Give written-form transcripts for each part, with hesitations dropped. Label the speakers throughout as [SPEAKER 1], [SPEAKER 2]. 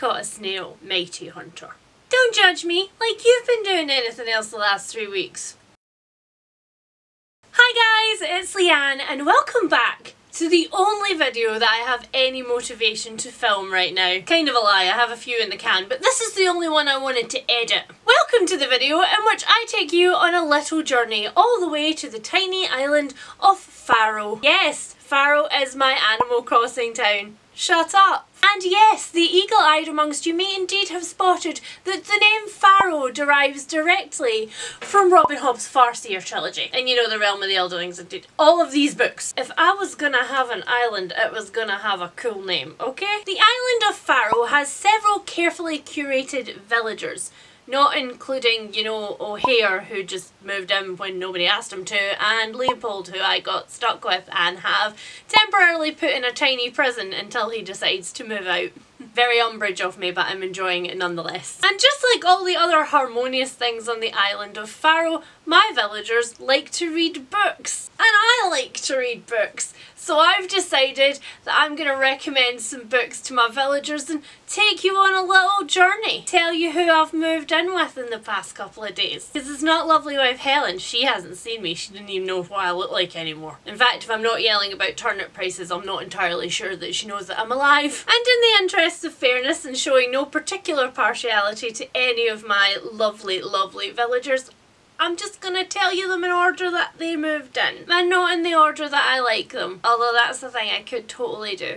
[SPEAKER 1] caught a snail, mighty hunter. Don't judge me, like you've been doing anything else the last 3 weeks. Hi guys, it's Leanne and welcome back to the only video that I have any motivation to film right now. Kind of a lie, I have a few in the can, but this is the only one I wanted to edit. Welcome to the video in which I take you on a little journey all the way to the tiny island of Faroe. Yes, Faroe is my Animal Crossing town. Shut up! And yes, the eagle-eyed amongst you may indeed have spotted that the name Faroe derives directly from Robin Hobb's Farseer trilogy. And you know, The Realm of the Elderlings and all of these books. If I was gonna have an island, it was gonna have a cool name, okay? The island of Faroe has several carefully curated villagers. Not including, you know, O'Hare, who just moved in when nobody asked him to, and Leopold, who I got stuck with and have temporarily put in a tiny prison until he decides to move out. Very Umbridge of me, but I'm enjoying it nonetheless. And just like all the other harmonious things on the island of Faroe, my villagers like to read books. And I like to read books. So I've decided that I'm going to recommend some books to my villagers and take you on a little journey. Tell you who I've moved in with in the past couple of days. Because it's not lovely wife Helen, she hasn't seen me, she didn't even know what I look like anymore. In fact, if I'm not yelling about turnip prices, I'm not entirely sure that she knows that I'm alive. And in the interest of fairness and showing no particular partiality to any of my lovely, lovely villagers, I'm just gonna tell you them in order that they moved in, and not in the order that I like them, although that's the thing I could totally do.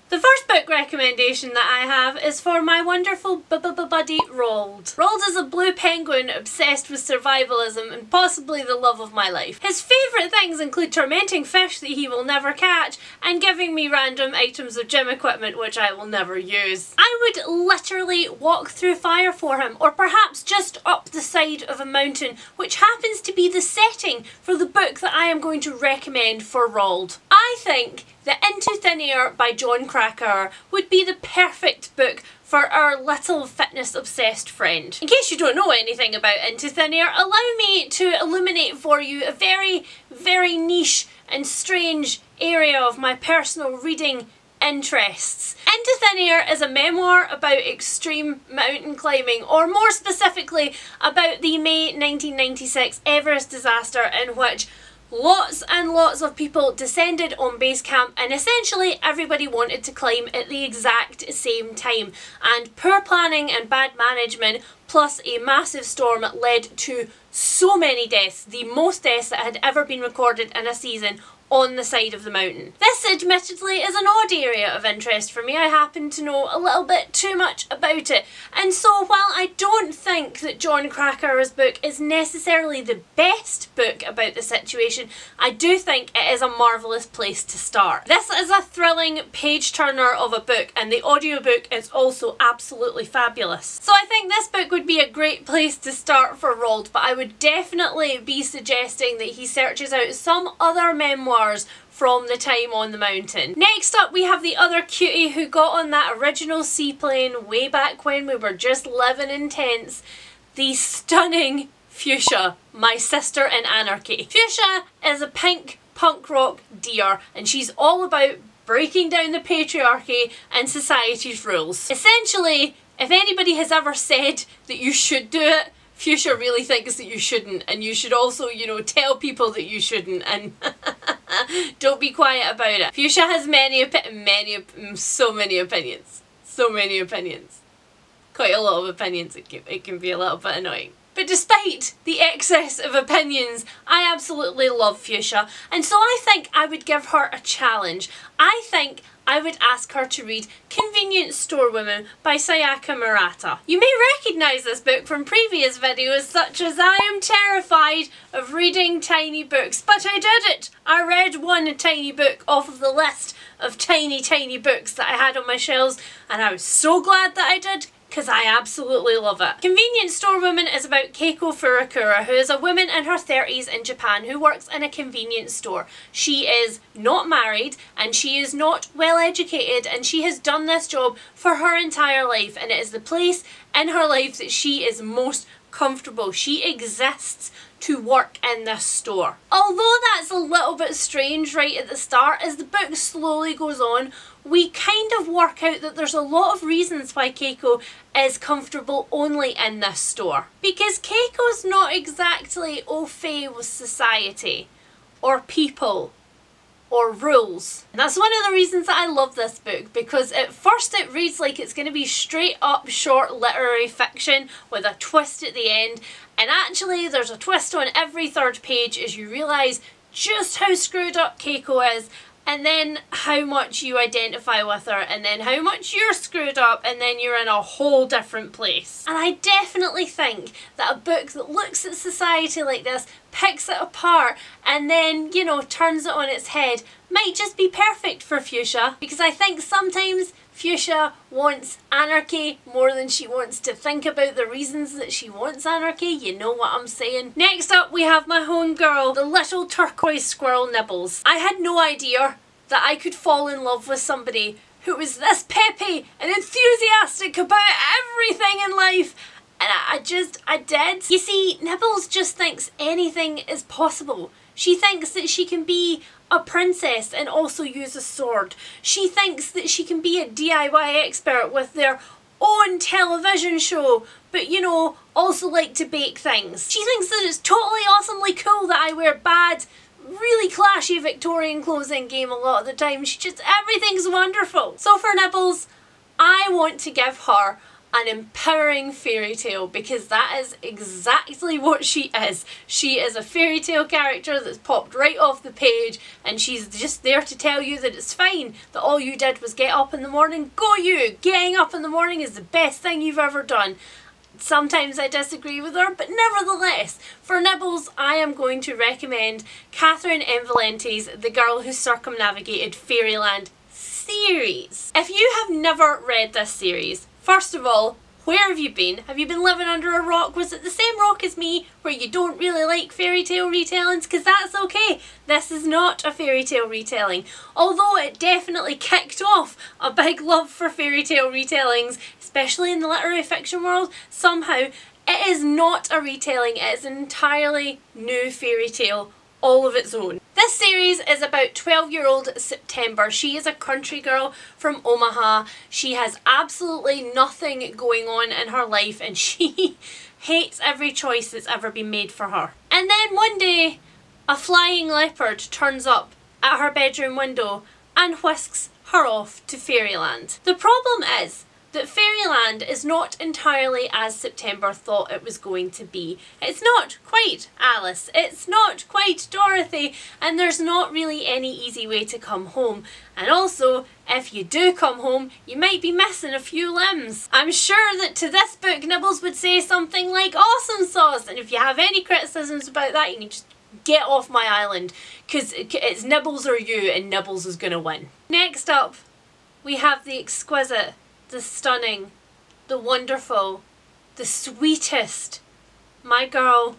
[SPEAKER 1] The first book recommendation that I have is for my wonderful buddy Roald. Roald is a blue penguin obsessed with survivalism and possibly the love of my life. His favourite things include tormenting fish that he will never catch and giving me random items of gym equipment which I will never use. I would literally walk through fire for him, or perhaps just up the side of a mountain, which happens to be the setting for the book that I am going to recommend for Roald. I think that Into Thin Air by Jon Krakauer would be the perfect book for our little fitness obsessed friend. In case you don't know anything about Into Thin Air, allow me to illuminate for you a very, very niche and strange area of my personal reading interests. Into Thin Air is a memoir about extreme mountain climbing, or more specifically about the May 1996 Everest disaster, in which lots and lots of people descended on base camp and essentially everybody wanted to climb at the exact same time, and poor planning and bad management plus a massive storm led to so many deaths, the most deaths that had ever been recorded in a season on the side of the mountain. This admittedly is an odd area of interest for me. I happen to know a little bit too much about it, and so while I don't think that Jon Krakauer's book is necessarily the best book about the situation, I do think it is a marvellous place to start. This is a thrilling page turner of a book, and the audiobook is also absolutely fabulous. So I think this book would be a great place to start for Roald, but I would definitely be suggesting that he searches out some other memoirs from the time on the mountain. Next up we have the other cutie who got on that original seaplane way back when we were just living in tents, the stunning Fuchsia, my sister in anarchy. Fuchsia is a pink punk rock deer, and she's all about breaking down the patriarchy and society's rules. Essentially, if anybody has ever said that you should do it, Fuchsia really thinks that you shouldn't, and you should also, you know, tell people that you shouldn't, and don't be quiet about it. Fuchsia has so many opinions. So many opinions. Quite a lot of opinions. It can be a little bit annoying. But despite the excess of opinions, I absolutely love Fuchsia, and so I think I would give her a challenge. I think I would ask her to read Convenience Store Woman by Sayaka Murata. You may recognise this book from previous videos such as I am terrified of reading tiny books, but I did it! I read one tiny book off of the list of tiny books that I had on my shelves, and I was so glad that I did, because I absolutely love it. Convenience Store Woman is about Keiko Furukawa, who is a woman in her 30s in Japan who works in a convenience store. She is not married and she is not well educated, and she has done this job for her entire life, and it is the place in her life that she is most comfortable. She exists to work in this store. Although that's a little bit strange right at the start, as the book slowly goes on, we kind of work out that there's a lot of reasons why Keiko is comfortable only in this store. Because Keiko's not exactly au fait with society, or people, or rules. And that's one of the reasons that I love this book, because at first it reads like it's going to be straight up short literary fiction with a twist at the end, and actually there's a twist on every third page as you realise just how screwed up Keiko is, and then how much you identify with her, and then how much you're screwed up, and then you're in a whole different place. And I definitely think that a book that looks at society like this, picks it apart, and then, you know, turns it on its head, might just be perfect for Fuchsia, because I think sometimes Fuchsia wants anarchy more than she wants to think about the reasons that she wants anarchy, you know what I'm saying. Next up we have my homegirl, the little turquoise squirrel Nubbles. I had no idea that I could fall in love with somebody who was this peppy and enthusiastic about everything in life. And I did. You see, Nibbles just thinks anything is possible. She thinks that she can be a princess and also use a sword. She thinks that she can be a DIY expert with their own television show, but you know, also like to bake things. She thinks that it's totally awesomely cool that I wear bad, really clashy Victorian clothes in game a lot of the time. Everything's wonderful. So for Nibbles, I want to give her an empowering fairy tale, because that is exactly what she is. She is a fairy tale character that's popped right off the page, and she's just there to tell you that it's fine, that all you did was get up in the morning. Go you! Getting up in the morning is the best thing you've ever done. Sometimes I disagree with her, but nevertheless, for Nibbles, I am going to recommend Catherine Envalente's The Girl Who Circumnavigated Fairyland series. If you have never read this series, first of all, where have you been? Have you been living under a rock? Was it the same rock as me where you don't really like fairy tale retellings? Because that's okay. This is not a fairy tale retelling. Although it definitely kicked off a big love for fairy tale retellings, especially in the literary fiction world, somehow it is not a retelling. It is an entirely new fairy tale, all of its own. This series is about 12-year-old September. She is a country girl from Omaha. She has absolutely nothing going on in her life, and she hates every choice that's ever been made for her. And then one day, a flying leopard turns up at her bedroom window and whisks her off to fairyland. The problem is that fairyland is not entirely as September thought it was going to be. It's not quite Alice, it's not quite Dorothy, and there's not really any easy way to come home. And also, if you do come home, you might be missing a few limbs. I'm sure that to this book, Nibbles would say something like awesome sauce, and if you have any criticisms about that, you can just get off my island, because it's Nibbles or you, and Nibbles is gonna win. Next up, we have the exquisite, the stunning, the wonderful, the sweetest, my girl,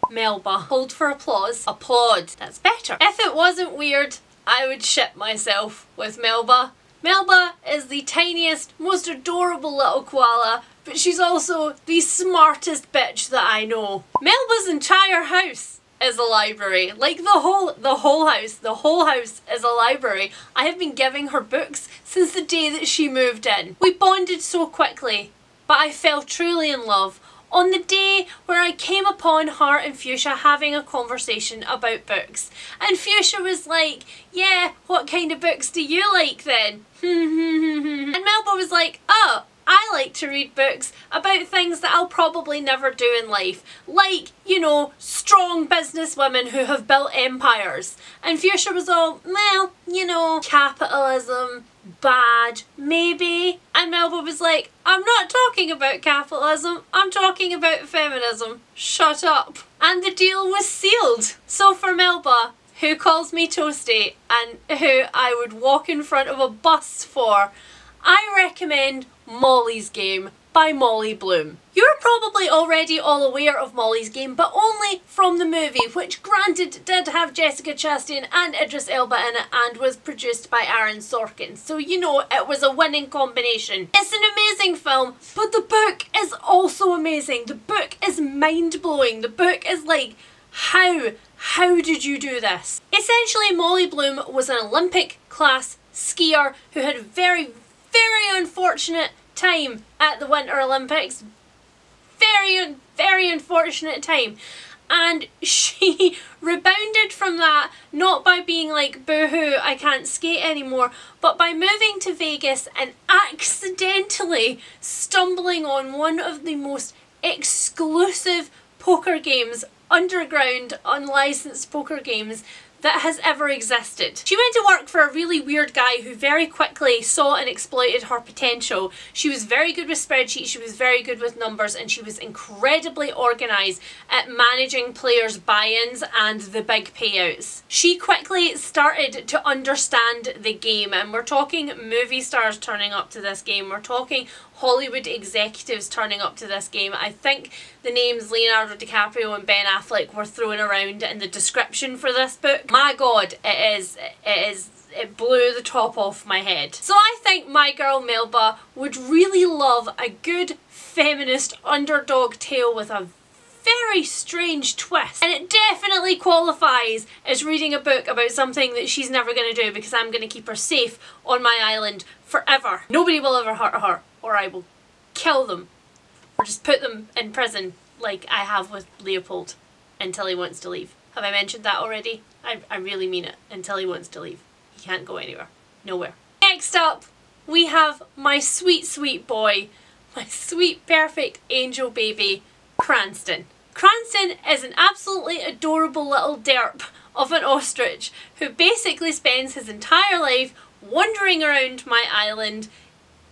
[SPEAKER 1] Melba. Hold for applause. Applaud. That's better. If it wasn't weird, I would shit myself with Melba. Melba is the tiniest, most adorable little koala, but she's also the smartest bitch that I know. Melba's entire house is a library. Like the whole house is a library. I have been giving her books since the day that she moved in. We bonded so quickly, but I fell truly in love on the day where I came upon her and Fuchsia having a conversation about books. And Fuchsia was like, yeah, what kind of books do you like then? And Melba was like, oh, I like to read books about things that I'll probably never do in life. Like, you know, strong businesswomen who have built empires. And Fuchsia was all, well, you know, capitalism, bad, maybe. And Melba was like, I'm not talking about capitalism, I'm talking about feminism. Shut up. And the deal was sealed. So for Melba, who calls me Toasty and who I would walk in front of a bus for, I recommend Molly's Game by Molly Bloom. You're probably already all aware of Molly's Game, but only from the movie, which granted did have Jessica Chastain and Idris Elba in it and was produced by Aaron Sorkin. So you know, it was a winning combination. It's an amazing film, but the book is also amazing. The book is mind-blowing. The book is like How did you do this? Essentially, Molly Bloom was an Olympic class skier who had a very unfortunate time at the Winter Olympics. Very unfortunate time. And she rebounded from that, not by being like, boo-hoo, I can't skate anymore, but by moving to Vegas and accidentally stumbling on one of the most exclusive poker games, underground, unlicensed poker games that has ever existed. She went to work for a really weird guy who very quickly saw and exploited her potential. She was very good with spreadsheets, she was very good with numbers, and she was incredibly organised at managing players' buy-ins and the big payouts. She quickly started to understand the game, and we're talking movie stars turning up to this game, we're talking Hollywood executives turning up to this game. I think the names Leonardo DiCaprio and Ben Affleck were thrown around in the description for this book. My god, it blew the top off my head. So I think my girl Melba would really love a good feminist underdog tale with a very strange twist. And it definitely qualifies as reading a book about something that she's never going to do, because I'm going to keep her safe on my island forever. Nobody will ever hurt her, or I will kill them, or just put them in prison like I have with Leopold until he wants to leave. Have I mentioned that already? I really mean it. Until he wants to leave. He can't go anywhere. Nowhere. Next up, we have my sweet boy, my sweet perfect angel baby, Cranston. Cranston is an absolutely adorable little derp of an ostrich who basically spends his entire life wandering around my island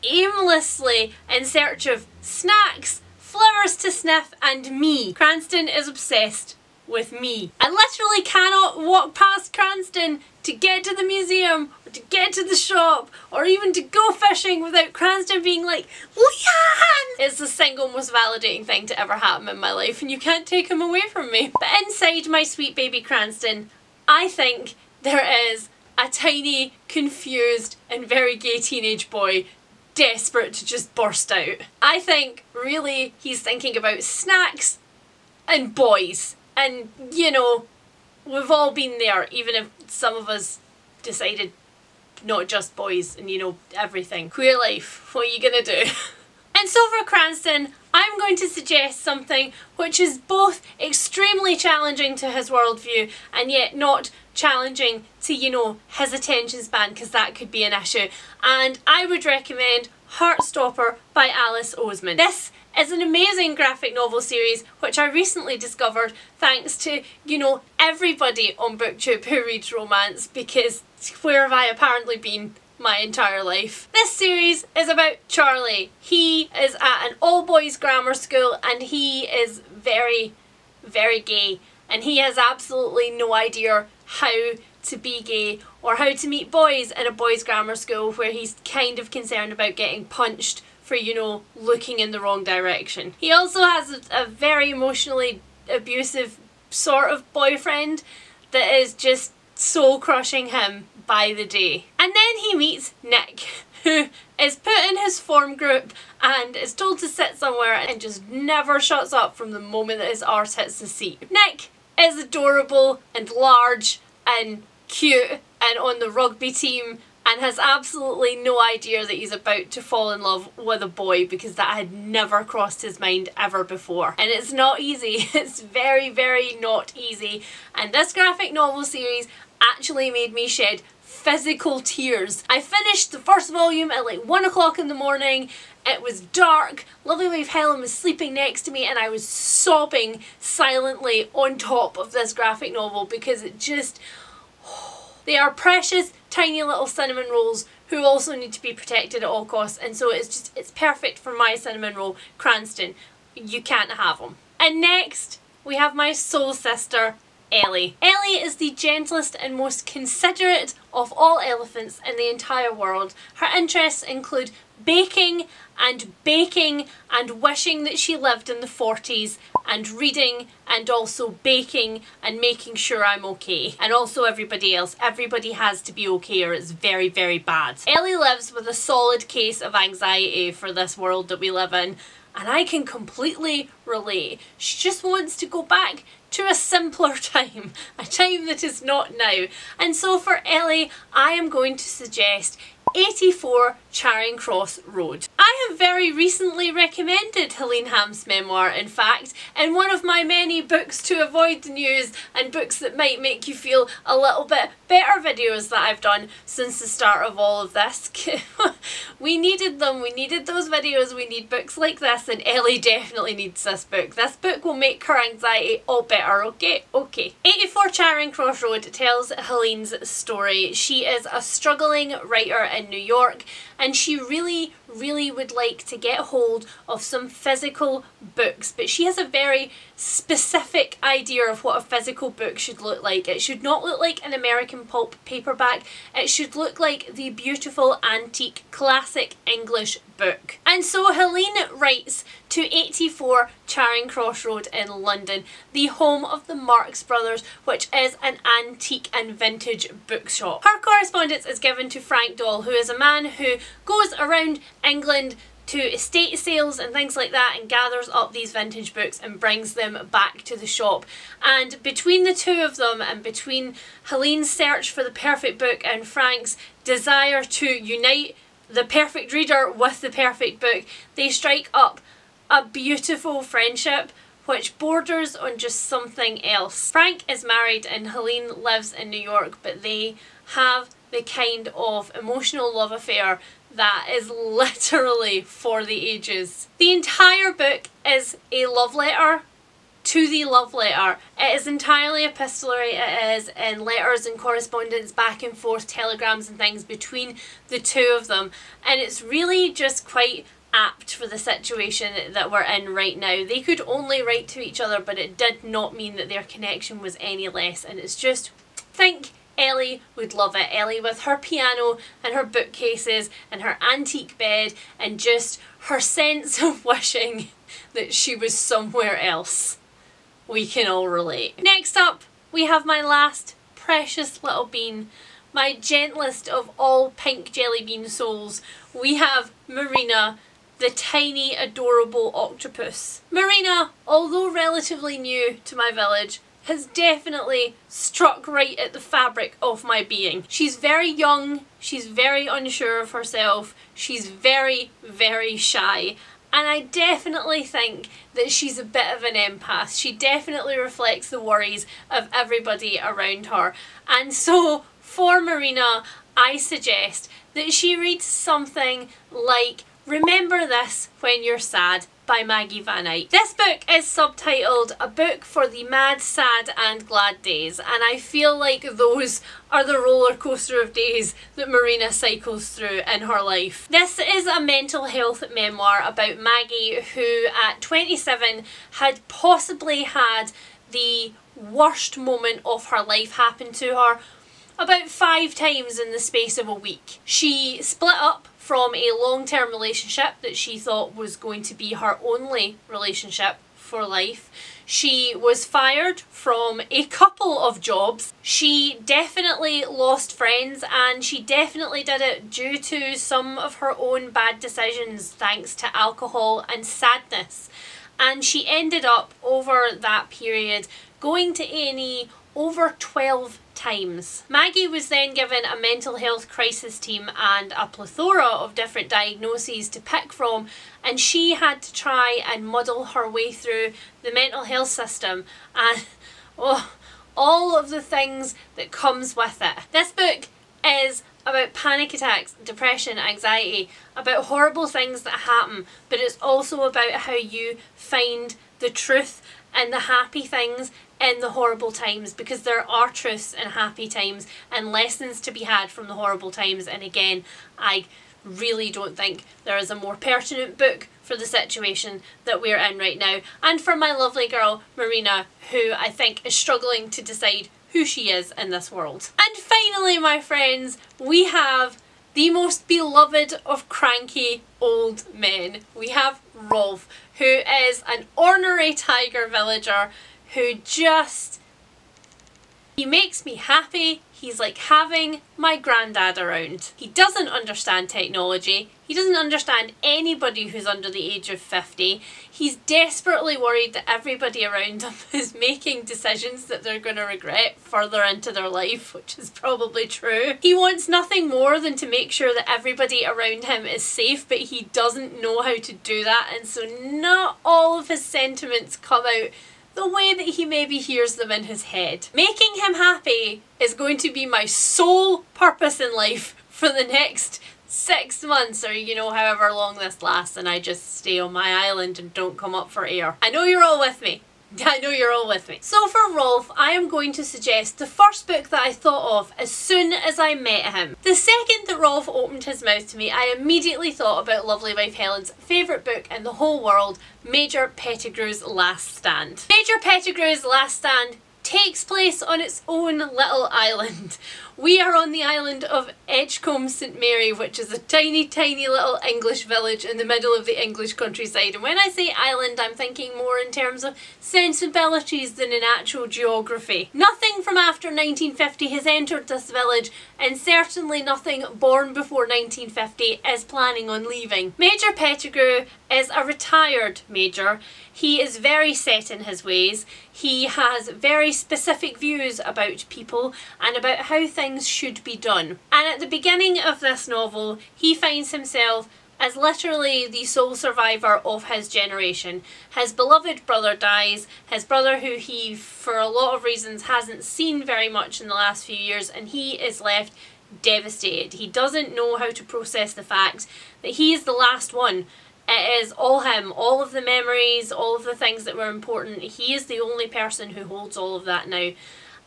[SPEAKER 1] aimlessly in search of snacks, flowers to sniff, and me. Cranston is obsessed with me. I literally cannot walk past Cranston to get to the museum, or to get to the shop, or even to go fishing without Cranston being like, Leanne! It's the single most validating thing to ever happen in my life, and you can't take him away from me. But inside my sweet baby Cranston, I think there is a tiny, confused, and very gay teenage boy desperate to just burst out. I think really he's thinking about snacks and boys. And, you know, we've all been there, even if some of us decided not just boys and, you know, everything. Queer life, what are you gonna do? And so for Cranston, I'm going to suggest something which is both extremely challenging to his worldview and yet not challenging to, you know, his attention span, because that could be an issue. And I would recommend Heartstopper by Alice Oseman. This is an amazing graphic novel series which I recently discovered thanks to, you know, everybody on BookTube who reads romance, because where have I apparently been my entire life? This series is about Charlie. He is at an all-boys grammar school and he is very gay, and he has absolutely no idea how to be gay or how to meet boys in a boys grammar school where he's kind of concerned about getting punched for, you know, looking in the wrong direction. He also has a very emotionally abusive sort of boyfriend that is just soul crushing him by the day. And then he meets Nick, who is put in his form group and is told to sit somewhere and just never shuts up from the moment that his arse hits the seat. Nick is adorable and large and cute and on the rugby team, and has absolutely no idea that he's about to fall in love with a boy, because that had never crossed his mind ever before. And it's not easy. It's very not easy. And this graphic novel series actually made me shed physical tears. I finished the first volume at like 1 o'clock in the morning. It was dark. Lovely Wife Helen was sleeping next to me, and I was sobbing silently on top of this graphic novel because it just... They are precious, tiny little cinnamon rolls who also need to be protected at all costs, and so it's perfect for my cinnamon roll, Cranston. You can't have them. And next, we have my soul sister, Elly. Elly is the gentlest and most considerate of all elephants in the entire world. Her interests include baking and baking and wishing that she lived in the 40s, and reading, and also baking and making sure I'm okay. And also everybody else. Everybody has to be okay or it's very bad. Elly lives with a solid case of anxiety for this world that we live in, and I can completely relate. She just wants to go back to a simpler time, a time that is not now. And so for Elly, I am going to suggest 84 Charing Cross Road. I have very recently recommended Helene Hamp's memoir, in fact, in one of my many books to avoid the news and books that might make you feel a little bit better videos that I've done since the start of all of this. We needed them, we needed those videos, we need books like this, and Elly definitely needs this book. This book will make her anxiety all better, okay? Okay. 84 Charing Cross Road tells Helene's story. She is a struggling writer in New York, and she really would like to get hold of some physical books, but she has a very specific idea of what a physical book should look like. It should not look like an American pulp paperback, it should look like the beautiful antique classic English book. And so Helene writes to 84 Charing Cross Road in London, the home of the Marx Brothers, which is an antique and vintage bookshop. Her correspondence is given to Frank Doll, who is a man who goes around England to estate sales and things like that and gathers up these vintage books and brings them back to the shop. And between the two of them, and between Helene's search for the perfect book and Frank's desire to unite the perfect reader with the perfect book, they strike up a beautiful friendship which borders on just something else. Frank is married and Helene lives in New York, but they have the kind of emotional love affair that is literally for the ages. The entire book is a love letter to the love letter. It is entirely epistolary. It is in letters and correspondence, back and forth, telegrams and things between the two of them, and it's really just quite apt for the situation that we're in right now. They could only write to each other, but it did not mean that their connection was any less, and it's just, think Elly would love it. Elly with her piano and her bookcases and her antique bed and just her sense of wishing that she was somewhere else. We can all relate. Next up, we have my last precious little bean, my gentlest of all pink jelly bean souls. We have Marina, the tiny adorable octopus. Marina, although relatively new to my village, has definitely struck right at the fabric of my being. She's very young, she's very unsure of herself, she's very shy, and I definitely think that she's a bit of an empath. She definitely reflects the worries of everybody around her. And so for Marina, I suggest that she reads something like Remember This When You're Sad by Maggie Van Eyck. This book is subtitled A Book for the Mad, Sad and Glad Days, and I feel like those are the roller coaster of days that Marina cycles through in her life. This is a mental health memoir about Maggie, who at 27 had possibly had the worst moment of her life happen to her about 5 times in the space of a week. She split up from a long-term relationship that she thought was going to be her only relationship for life. She was fired from a couple of jobs. She definitely lost friends, and she definitely did it due to some of her own bad decisions thanks to alcohol and sadness. And she ended up over that period going to A&E over 12 times. Maggie was then given a mental health crisis team and a plethora of different diagnoses to pick from, and she had to try and muddle her way through the mental health system and all of the things that comes with it. This book is about panic attacks, depression, anxiety, about horrible things that happen, but it's also about how you find the truth and the happy things in the horrible times, because there are truths and happy times and lessons to be had from the horrible times. And again, I really don't think there is a more pertinent book for the situation that we're in right now, and for my lovely girl Marina, who I think is struggling to decide who she is in this world. And finally, my friends, we have the most beloved of cranky old men. We have Rolf, who is an ornery tiger villager who just, he makes me happy, He's like having my granddad around. He doesn't understand technology. He doesn't understand anybody who's under the age of 50. He's desperately worried that everybody around him is making decisions that they're going to regret further into their life, which is probably true. He wants nothing more than to make sure that everybody around him is safe, but he doesn't know how to do that, and so not all of his sentiments come out the way that he maybe hears them in his head. Making him happy is going to be my sole purpose in life for the next 6 months, or you know, however long this lasts, and I just stay on my island and don't come up for air. I know you're all with me. I know you're all with me. So for Rolf, I am going to suggest the first book that I thought of as soon as I met him. The second that Rolf opened his mouth to me, I immediately thought about Lovely Wife Helen's favourite book in the whole world, Major Pettigrew's Last Stand. Major Pettigrew's Last Stand takes place on its own little island. We are on the island of Edgecombe St Mary, which is a tiny, tiny little English village in the middle of the English countryside. And when I say island, I'm thinking more in terms of sensibilities than in actual geography. Nothing from after 1950 has entered this village, and certainly nothing born before 1950 is planning on leaving. Major Pettigrew is a retired major. He is very set in his ways. He has very specific views about people and about how things should be done. And at the beginning of this novel, he finds himself as literally the sole survivor of his generation. His beloved brother dies, his brother who he, for a lot of reasons, hasn't seen very much in the last few years, and he is left devastated. He doesn't know how to process the fact that he is the last one. It is all him, all of the memories, all of the things that were important. He is the only person who holds all of that now.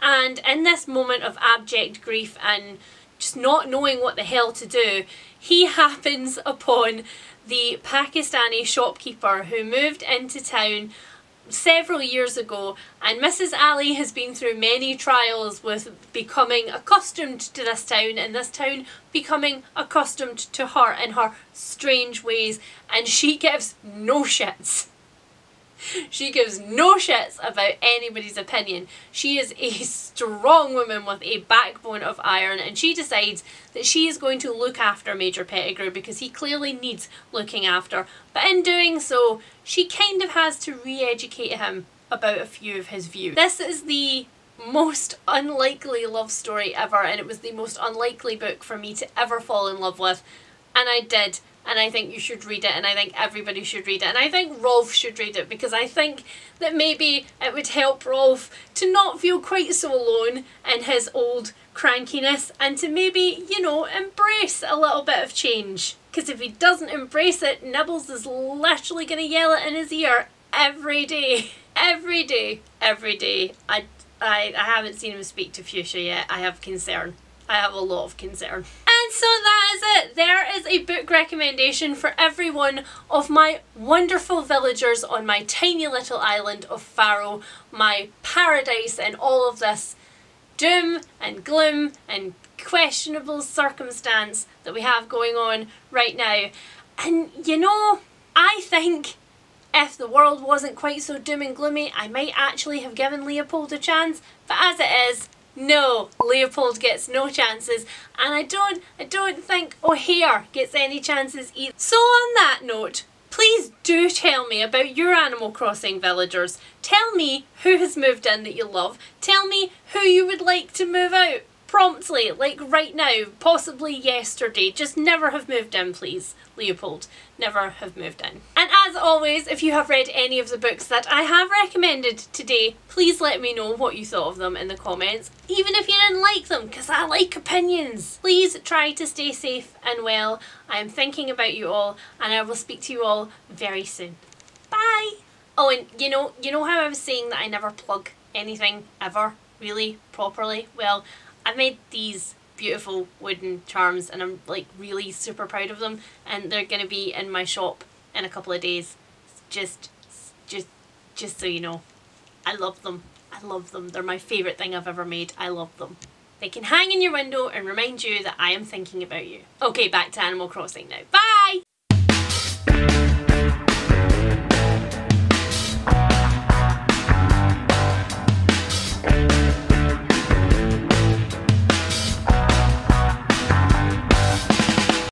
[SPEAKER 1] And in this moment of abject grief and just not knowing what the hell to do, he happens upon the Pakistani shopkeeper who moved into town several years ago, and Mrs. Elly has been through many trials with becoming accustomed to this town, and this town becoming accustomed to her and her strange ways, and she gives no shits. She gives no shits about anybody's opinion. She is a strong woman with a backbone of iron, and she decides that she is going to look after Major Pettigrew because he clearly needs looking after. But in doing so, she kind of has to re-educate him about a few of his views. This is the most unlikely love story ever, and it was the most unlikely book for me to ever fall in love with, and I did. And I think you should read it, and I think everybody should read it, and I think Rolf should read it, because I think that maybe it would help Rolf to not feel quite so alone in his old crankiness, and to maybe, you know, embrace a little bit of change. Because if he doesn't embrace it, Nubbles is literally going to yell it in his ear every day. Every day. Every day. I haven't seen him speak to Fuchsia yet. I have concern. I have a lot of concern. And so that is it. There is a book recommendation for every one of my wonderful villagers on my tiny little island of Faro, my paradise in all of this doom and gloom and questionable circumstance that we have going on right now. And you know, I think if the world wasn't quite so doom and gloomy, I might actually have given Leopold a chance, but as it is, no, Leopold gets no chances, and I don't think O'Hare gets any chances either. So on that note, please do tell me about your Animal Crossing villagers. Tell me who has moved in that you love. Tell me who you would like to move out promptly, like right now, possibly yesterday. Just never have moved in, please, Leopold. Never have moved in. And as always, if you have read any of the books that I have recommended today, please let me know what you thought of them in the comments, even if you didn't like them, because I like opinions. Please try to stay safe and well. I am thinking about you all, and I will speak to you all very soon. Bye! Oh, and you know how I was saying that I never plug anything ever, really, properly? Well, I made these beautiful wooden charms, and I'm like really super proud of them, and they're gonna be in my shop in a couple of days. Just so you know, I love them. I love them. They're my favourite thing I've ever made. I love them. They can hang in your window and remind you that I am thinking about you. Okay, back to Animal Crossing now. Bye!